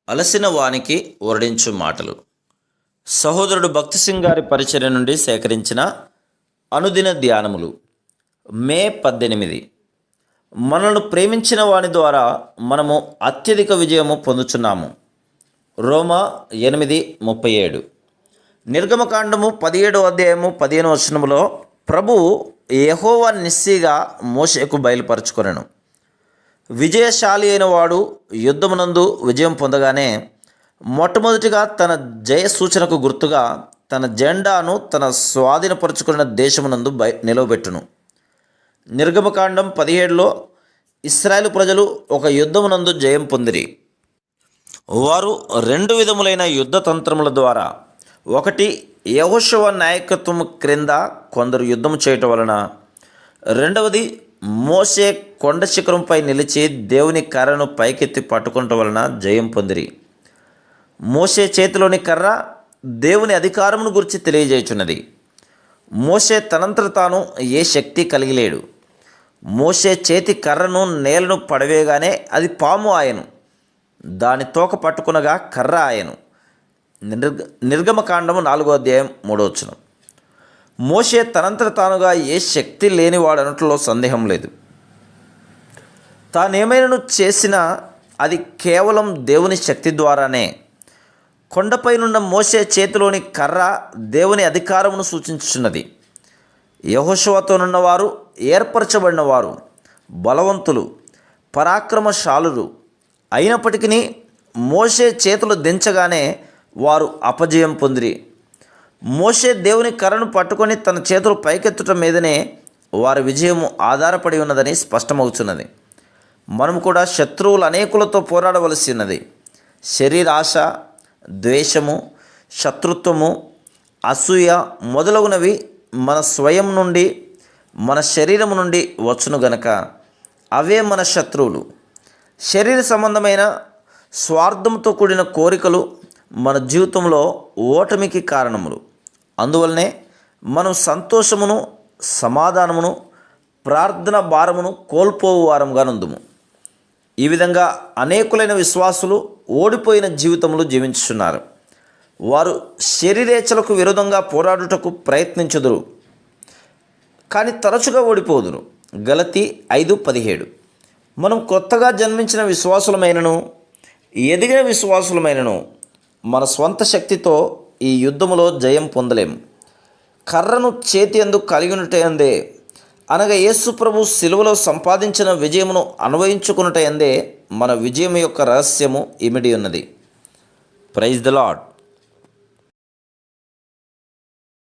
అలసిన వానికి వర్ణించు మాటలు. సహోదరుడు భక్తి సింగ్ గారి పరిచర్య నుండి సేకరించిన అనుదిన ధ్యానములు. మే 18. మనల్ని ప్రేమించిన వాని ద్వారా మనము అత్యధిక విజయము పొందుచున్నాము. రోమా 8:37. నిర్గమకాండము 17వ అధ్యాయము 15వ వచనములో ప్రభువు యెహోవా నిస్సిగా మోషేకు బయలుపరచుకొనెను. విజయశాలి అయిన వాడు యుద్ధమునందు విజయం పొందగానే మొట్టమొదటిగా తన జయ సూచనకు గుర్తుగా తన జెండాను తన స్వాధీనపరుచుకున్న దేశమునందు నిలవబెట్టును. నిర్గమకాండం 17లో ఇశ్రాయేలు ప్రజలు ఒక యుద్ధమునందు జయం పొందిరి. వారు 2 విధములైన యుద్ధ తంత్రముల ద్వారా, ఒకటి యెహోషువ నాయకత్వం క్రింద కొందరు యుద్ధము చేయటం వలన, రెండవది మోషే కొండ శిఖరంపై నిలిచి దేవుని కర్రను పైకెత్తి పట్టుకోవటం వలన జయం పొందిరి. మోషే చేతిలోని కర్ర దేవుని అధికారమును గురించి తెలియజేయుచున్నది. మోషే తనంతట తాను ఏ శక్తి కలిగి లేడు. మోషే చేతి కర్రను నేలను పడవేయగానే అది పాము ఆయను, దాని తోక పట్టుకునగా కర్ర ఆయను. నిర్గమకాండము 4వ అధ్యాయం 3వ వచనం. మోషే తనంతట తానుగా ఏ శక్తి లేనివాడనట్లో సందేహం లేదు. తానేమైనా చేసినా అది కేవలం దేవుని శక్తి ద్వారానే. కొండపైనున్న మోషే చేతిలోని కర్ర దేవుని అధికారమును సూచించుచున్నది. యెహోషువతోనున్నవారు ఏర్పరచబడినవారు, బలవంతులు, పరాక్రమశాలురు అయినప్పటికీ మోషే చేతులు దించగానే వారు అపజయం పొందిరి. మోషే దేవుని కర్రను పట్టుకొని తన చేతులు పైకెత్తటం మీదనే వారి విజయము ఆధారపడి ఉన్నదని స్పష్టమవుతున్నది. మనము కూడా శత్రువులు అనేకులతో పోరాడవలసి ఉన్నది. శరీరాశ, ద్వేషము, శత్రుత్వము, అసూయ మొదలగునవి మన స్వయం నుండి, మన శరీరము నుండి వచ్చును గనక అవే మన శత్రువులు. శరీర సంబంధమైన స్వార్థంతో కూడిన కోరికలు మన జీవితంలో ఓటమికి కారణములు. అందువల్లనే మనం సంతోషమును, సమాధానమును, ప్రార్థన భారమును కోల్పోవు వారంగా నుందుము. ఈ విధంగా అనేకులైన విశ్వాసులు ఓడిపోయిన జీవితములు జీవించుచున్నారు. వారు శరీరేచ్ఛలకు విరోధంగా పోరాడుటకు ప్రయత్నించుదురు, కానీ తరచుగా ఓడిపోదురు. గలతీ 5:17. మనం కొత్తగా జన్మించిన విశ్వాసులమైనను, ఎదిగిన విశ్వాసులమైనను మన స్వంత శక్తితో ఈ యుద్ధములో జయం పొందలేము. కర్రను చేతి యందు కలిగినటయందే, అనగా యేసు ప్రభు సిలువలో సంపాదించిన విజయమును అన్వయించుకున్నటయందే మన విజయం యొక్క రహస్యము ఇమిడి ఉన్నది. Praise the lord.